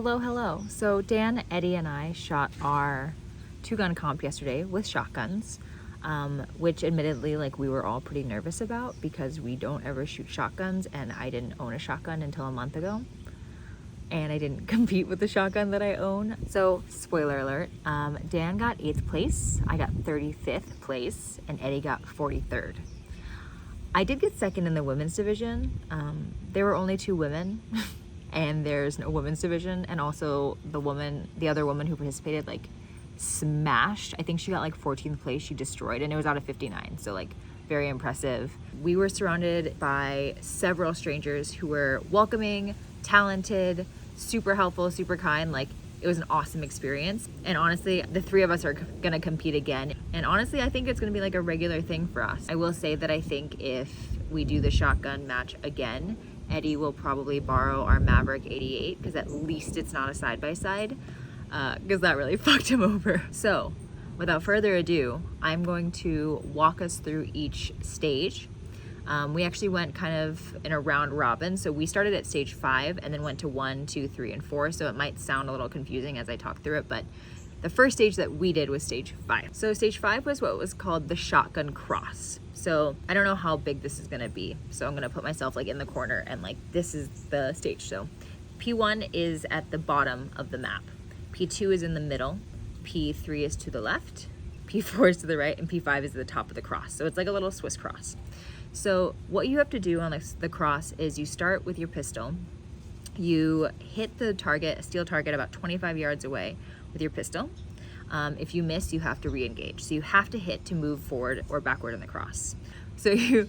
Hello. So Dan, Eddie, and I shot our 2-gun comp yesterday with shotguns, which admittedly, like, we were all pretty nervous about because we don't ever shoot shotguns, and I didn't own a shotgun until a month ago. And I didn't compete with the shotgun that I own. So, spoiler alert, Dan got 8th place, I got 35th place, and Eddie got 43rd. I did get second in the women's division. There were only 2 women, and there's no women's division, and also the other woman who participated, like, smashed. I think she got like 14th place, she destroyed, and it was out of 59, so like very impressive. We were surrounded by several strangers who were welcoming, talented, super helpful, super kind. Like, it was an awesome experience, and honestly the 3 of us are gonna compete again, and honestly I think it's gonna be like a regular thing for us. I will say that I think if we do the shotgun match again, Eddie will probably borrow our Maverick 88 because at least it's not a side-by-side, because that really fucked him over. So without further ado, I'm going to walk us through each stage. We actually went kind of in a round robin, so we started at stage 5 and then went to 1, 2, 3, and 4, so it might sound a little confusing as I talk through it, but the first stage that we did was stage 5. So stage 5 was what was called the shotgun cross. So I don't know how big this is gonna be, so I'm gonna put myself like in the corner, and like this is the stage. So P1 is at the bottom of the map, P2 is in the middle, P3 is to the left, P4 is to the right, and P5 is at the top of the cross. So it's like a little Swiss cross. So what you have to do on the cross is you start with your pistol, you hit the target, a steel target about 25 yards away with your pistol. If you miss, you have to re-engage. So you have to hit to move forward or backward in the cross. So you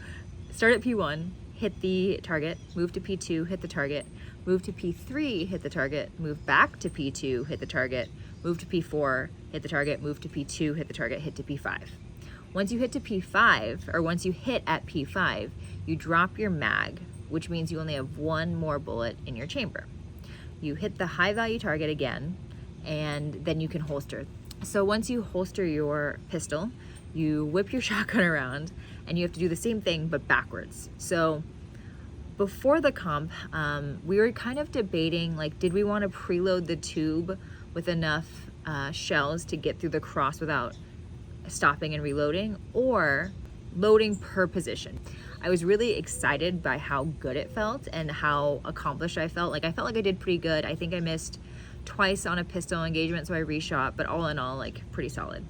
start at P1, hit the target, move to P2, hit the target, move to P3, hit the target, move back to P2, hit the target, move to P4, hit the target, move to P2, hit the target, hit to P5. Once you hit to P5, or once you hit at P5, you drop your mag, which means you only have 1 more bullet in your chamber. You hit the high value target again, and then you can holster. So once you holster your pistol, you whip your shotgun around, and you have to do the same thing but backwards. So before the comp, we were kind of debating, like, did we want to preload the tube with enough shells to get through the cross without stopping and reloading, or loading per position. I was really excited by how good it felt and how accomplished I felt. Like, I felt like I did pretty good. I think I missed twice on a pistol engagement, so I reshot, but all in all, like, pretty solid.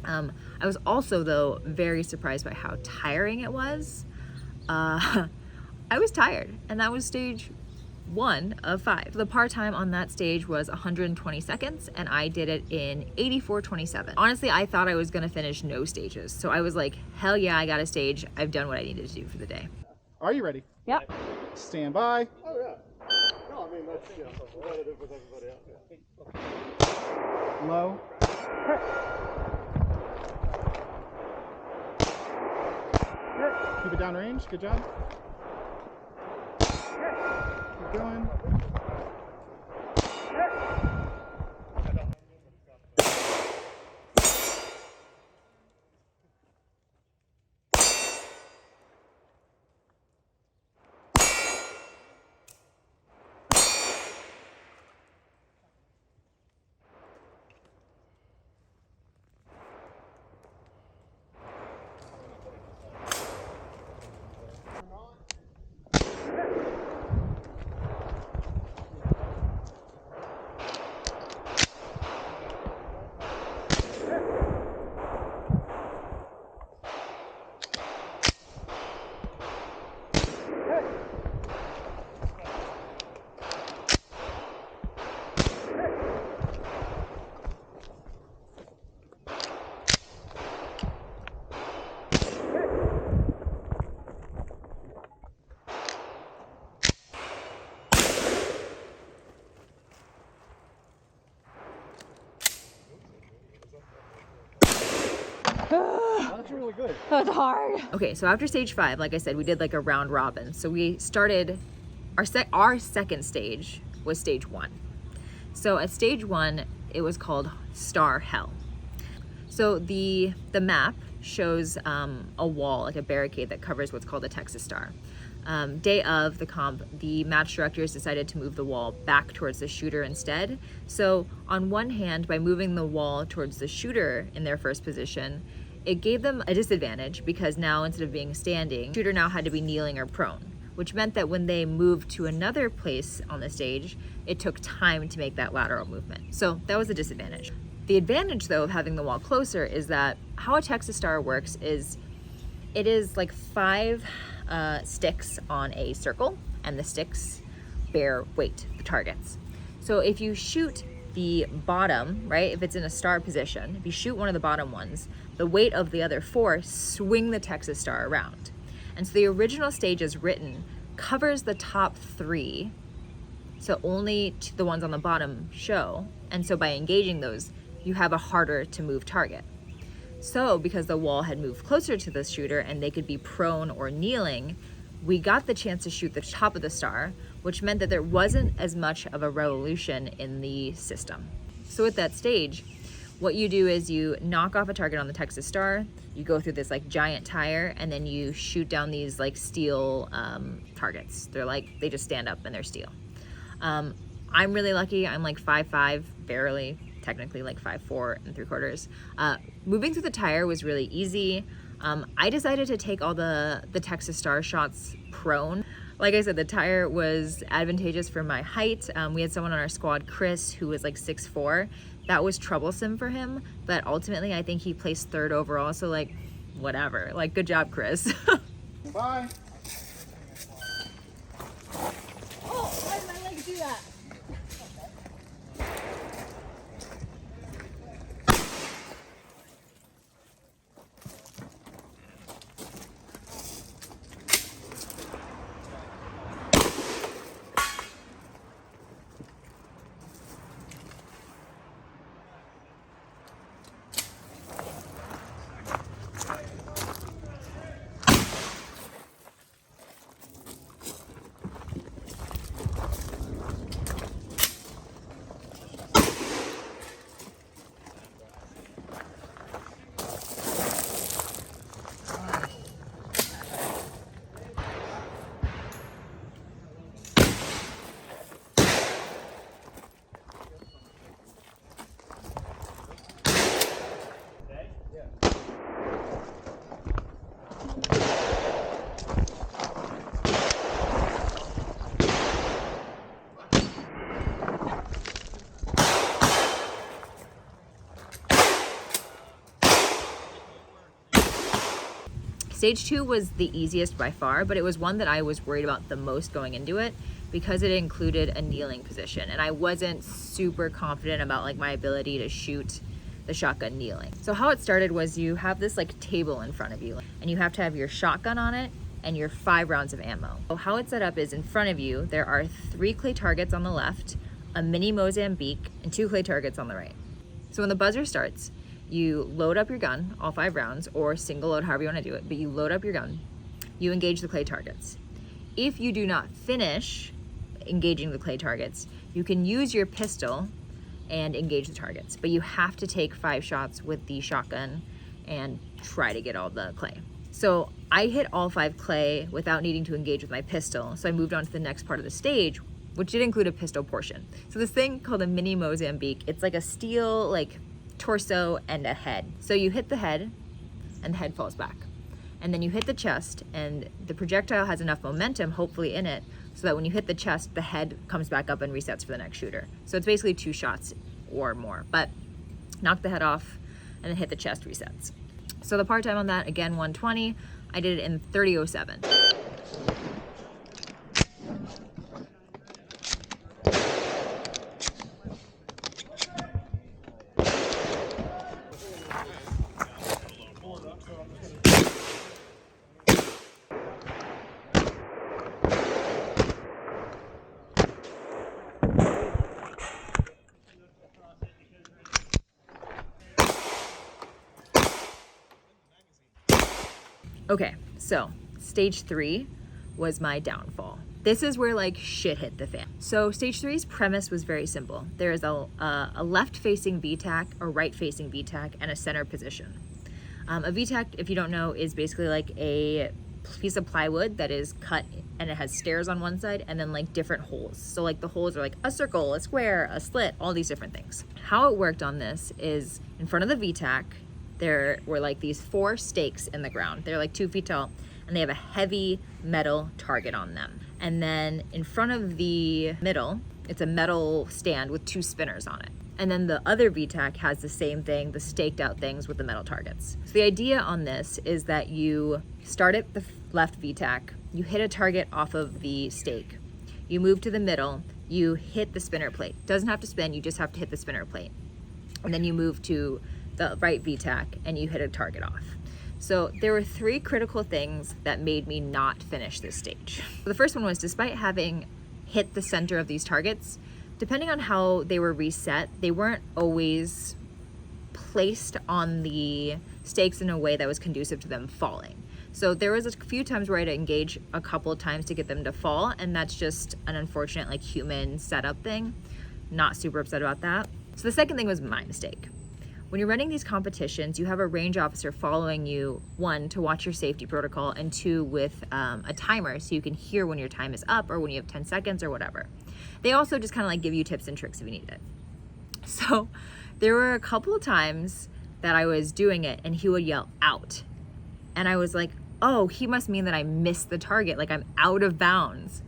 I was also, though, very surprised by how tiring it was. I was tired, and that was stage 1 of 5. The par time on that stage was 120 seconds, and I did it in 84.27. Honestly, I thought I was gonna finish no stages, so I was like, hell yeah, I got a stage. I've done what I needed to do for the day. Are you ready? Yep. Stand by. Oh yeah. No, I mean that's relative with everybody else. Yeah. Low. Keep it downrange. Good job. Keep going. That's really good. That's hard. Okay, so after stage 5, like I said, we did like a round robin. So we started, our second stage was stage 1. So at stage 1, it was called Star Hell. So the map shows a wall, like a barricade that covers what's called a Texas star. Day of the comp, the match directors decided to move the wall back towards the shooter instead. So on one hand, by moving the wall towards the shooter in their first position, it gave them a disadvantage because now instead of being standing, the shooter now had to be kneeling or prone, which meant that when they moved to another place on the stage, it took time to make that lateral movement. So that was a disadvantage. The advantage though of having the wall closer is that how a Texas Star works is it is like 5 sticks on a circle, and the sticks bear weight, the targets. So if you shoot the bottom, right, if it's in a star position, if you shoot one of the bottom ones, the weight of the other 4 swing the Texas Star around. And so the original stage as written covers the top 3, so only the ones on the bottom show. And so by engaging those, you have a harder to move target. So because the wall had moved closer to the shooter and they could be prone or kneeling, we got the chance to shoot the top of the star, which meant that there wasn't as much of a revolution in the system. So at that stage, what you do is you knock off a target on the Texas Star, you go through this like giant tire, and then you shoot down these like steel targets. They're like, they just stand up and they're steel. I'm really lucky, I'm like 5'5", barely, technically like 5'4 3/4. Moving through the tire was really easy. I decided to take all the Texas Star shots prone. Like I said, the tire was advantageous for my height. We had someone on our squad, Chris, who was like 6'4". That was troublesome for him, but ultimately I think he placed 3rd overall, so like, whatever. Like, good job, Chris. Bye. Oh, why did my leg do that? Stage 2 was the easiest by far, but it was one that I was worried about the most going into it because it included a kneeling position, and I wasn't super confident about like my ability to shoot the shotgun kneeling. So how it started was you have this like table in front of you, and you have to have your shotgun on it and your 5 rounds of ammo. So how it's set up is in front of you, there are 3 clay targets on the left, a mini Mozambique, and 2 clay targets on the right. So when the buzzer starts, you load up your gun, all 5 rounds, or single load, however you want to do it, but you load up your gun, you engage the clay targets. If you do not finish engaging the clay targets, you can use your pistol and engage the targets, but you have to take 5 shots with the shotgun and try to get all the clay. So I hit all 5 clay without needing to engage with my pistol, so I moved on to the next part of the stage, which did include a pistol portion. So this thing called a mini Mozambique, it's like a steel like torso and a head. So you hit the head and the head falls back. And then you hit the chest and the projectile has enough momentum, hopefully in it, so that when you hit the chest, the head comes back up and resets for the next shooter. So it's basically 2 shots or more, but knock the head off and then hit the chest, resets. So the part time on that, again, 120. I did it in 30:07. Okay, so stage 3 was my downfall. This is where like shit hit the fan. So stage 3's premise was very simple. There is a left-facing VTAC, a right-facing VTAC, and a center position. A VTAC, if you don't know, is basically like a piece of plywood that is cut and it has stairs on one side and then like different holes. So like the holes are like a circle, a square, a slit, all these different things. How it worked on this is in front of the VTAC, there were like these 4 stakes in the ground. They're like 2 feet tall and they have a heavy metal target on them. And then in front of the middle, it's a metal stand with 2 spinners on it. And then the other VTAC has the same thing, the staked out things with the metal targets. So the idea on this is that you start at the left VTAC, you hit a target off of the stake. You move to the middle, you hit the spinner plate. Doesn't have to spin, you just have to hit the spinner plate. And then you move to the right VTAC and you hit a target off. So there were 3 critical things that made me not finish this stage. The first one was, despite having hit the center of these targets, depending on how they were reset, they weren't always placed on the stakes in a way that was conducive to them falling. So there was a few times where I had to engage a couple of times to get them to fall, and that's just an unfortunate like human setup thing. Not super upset about that. So the second thing was my mistake. When you're running these competitions, you have a range officer following you, 1, to watch your safety protocol, and 2, with a timer so you can hear when your time is up or when you have 10 seconds or whatever. They also just kind of like give you tips and tricks if you need it. So there were a couple of times that I was doing it and he would yell out. And I was like, oh, he must mean that I missed the target, like I'm out of bounds.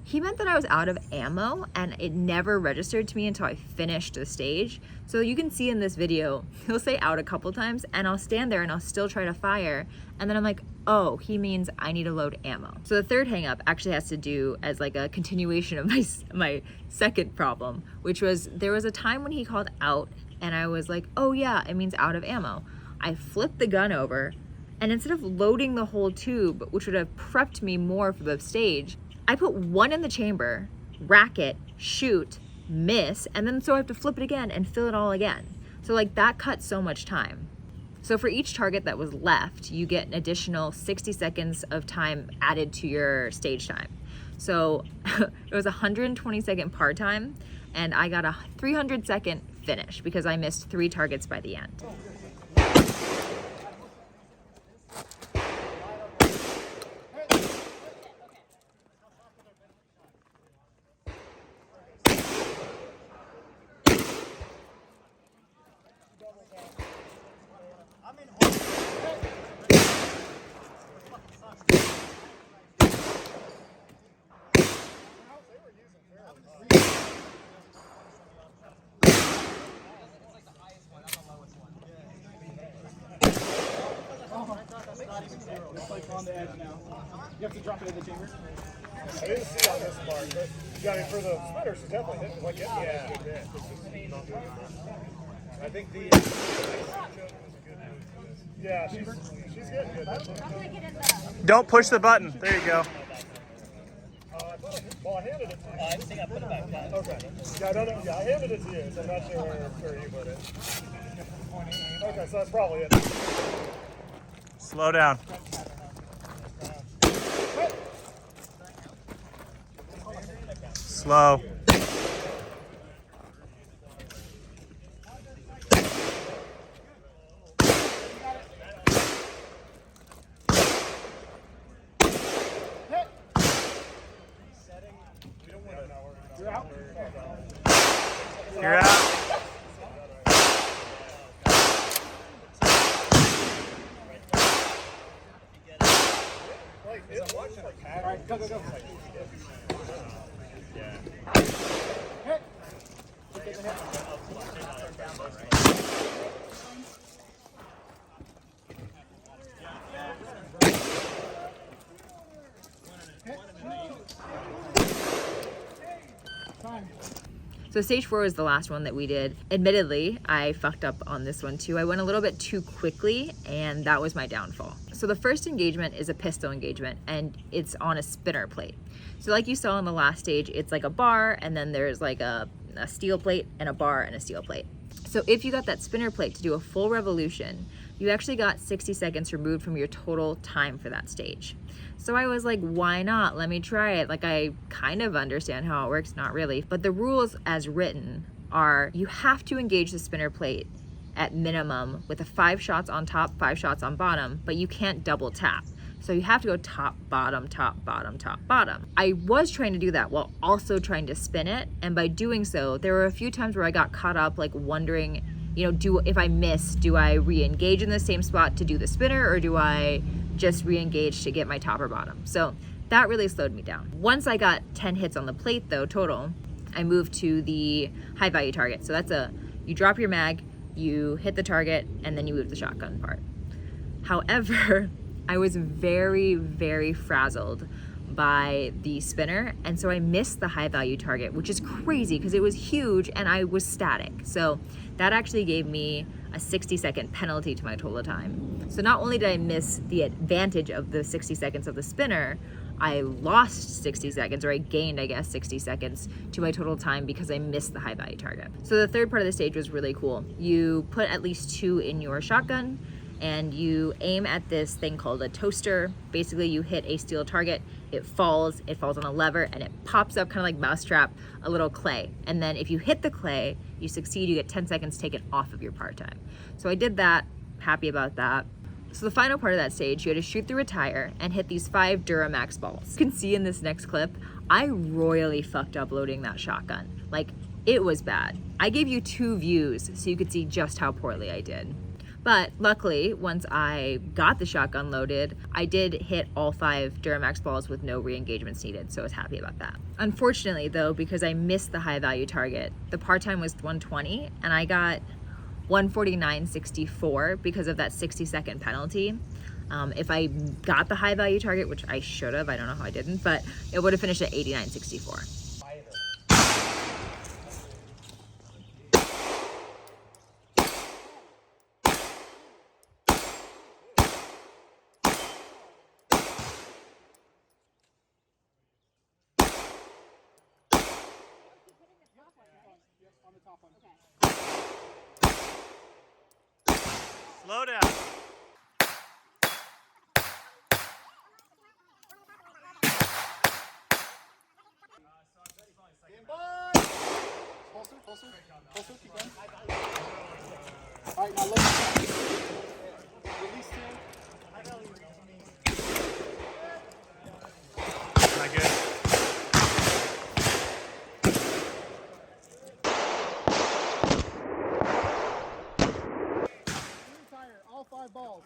He meant that I was out of ammo and it never registered to me until I finished the stage. So you can see in this video, he'll say out a couple times and I'll stand there and I'll still try to fire. And then I'm like, oh, he means I need to load ammo. So the third hang up actually has to do as like a continuation of my second problem, which was there was a time when he called out and I was like, oh yeah, it means out of ammo. I flipped the gun over and instead of loading the whole tube, which would have prepped me more for the stage, I put 1 in the chamber, rack it, shoot, miss, and then so I have to flip it again and fill it all again. So like that cut so much time. So for each target that was left, you get an additional 60 seconds of time added to your stage time. So it was 120-second par time, and I got a 300-second finish because I missed 3 targets by the end. It's like on the edge now. You have to drop it in the chamber. I didn't see on this part, but yeah, I mean, for the spinners, it's definitely hit. Like, yeah. I think the yeah, she's getting good. Don't push the button. There you go. Well, I handed it to you. I think I put it back down. Okay. Yeah, no. Yeah, I handed it to you, so I'm not sure where you put it. Okay, so that's probably it. Slow down. Slow. You're out. You're out. All right, go. So stage 4 was the last one that we did. Admittedly, I fucked up on this one too. I went a little bit too quickly and that was my downfall. So the first engagement is a pistol engagement and it's on a spinner plate. So like you saw in the last stage, it's like a bar and then there's like a steel plate and a bar and a steel plate. So if you got that spinner plate to do a full revolution, you actually got 60 seconds removed from your total time for that stage. So I was like, why not? Let me try it. Like, I kind of understand how it works, not really. But the rules as written are you have to engage the spinner plate at minimum with 5 shots on top, 5 shots on bottom, but you can't double tap. So you have to go top, bottom, top, bottom, top, bottom. I was trying to do that while also trying to spin it. And by doing so, there were a few times where I got caught up like wondering, you know, if I miss, do I re-engage in the same spot to do the spinner, or do I just re-engage to get my top or bottom? So that really slowed me down. Once I got 10 hits on the plate though, total, I moved to the high value target. So that's you drop your mag, you hit the target, and then you move the shotgun part. However, I was very, very frazzled by the spinner, and so I missed the high value target, which is crazy because it was huge and I was static. So that actually gave me a 60-second penalty to my total time. So not only did I miss the advantage of the 60 seconds of the spinner, I lost 60 seconds, or I gained, I guess, 60 seconds to my total time because I missed the high value target. So the third part of the stage was really cool. You put at least 2 in your shotgun, and you aim at this thing called a toaster. Basically, you hit a steel target, it falls on a lever, and it pops up kind of like mousetrap, a little clay. And then if you hit the clay, you succeed, you get 10 seconds taken off of your part time. So I did that, happy about that. So the final part of that stage, you had to shoot through a tire and hit these 5 Duramax balls. You can see in this next clip, I royally fucked up loading that shotgun. Like, it was bad. I gave you 2 views so you could see just how poorly I did. But luckily, once I got the shotgun loaded, I did hit all 5 Duramax balls with no re-engagements needed, so I was happy about that. Unfortunately though, because I missed the high value target, the part time was 120 and I got 149.64 because of that 60-second penalty. If I got the high value target, which I should have, I don't know how I didn't, but it would have finished at 89.64. Slow down. Closer, keep going. All right, now let release 2. Not good. Tire, all 5 balls.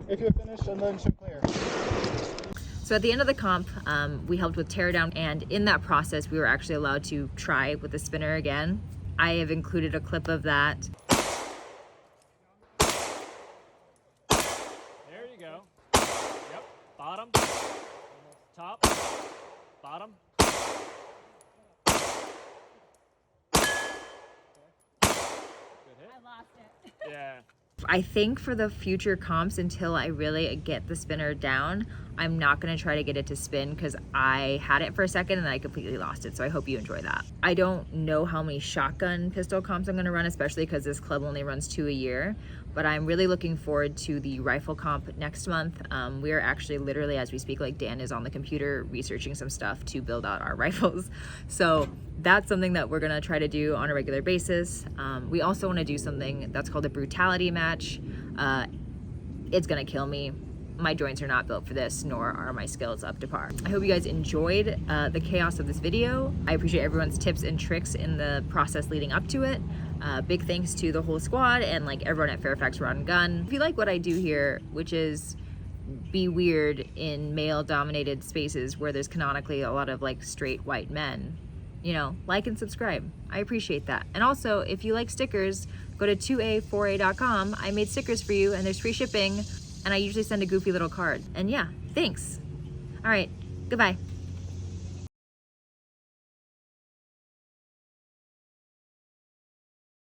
If you're finished, and then should clear. So at the end of the comp, we helped with teardown, and in that process, we were actually allowed to try with the spinner again. I have included a clip of that. There you go. Yep. Bottom. Top. Bottom. Good hit. I lost it. Yeah. I think for the future comps, until I really get the spinner down, I'm not going to try to get it to spin because I had it for a second and then I completely lost it. So I hope you enjoy that. I don't know how many shotgun pistol comps I'm going to run, especially because this club only runs 2 a year. But I'm really looking forward to the rifle comp next month. We are actually literally, as we speak, like Dan is on the computer researching some stuff to build out our rifles. So that's something that we're gonna try to do on a regular basis. We also wanna do something that's called a brutality match. It's gonna kill me. My joints are not built for this, nor are my skills up to par. I hope you guys enjoyed the chaos of this video. I appreciate everyone's tips and tricks in the process leading up to it. Big thanks to the whole squad and like everyone at Fairfax Rod Gun. If you like what I do here, which is be weird in male-dominated spaces where there's canonically a lot of like straight white men. You know, like and subscribe. I appreciate that. And also, if you like stickers, go to 2a4a.com. I made stickers for you and there's free shipping, and I usually send a goofy little card. And yeah, thanks. All right, goodbye.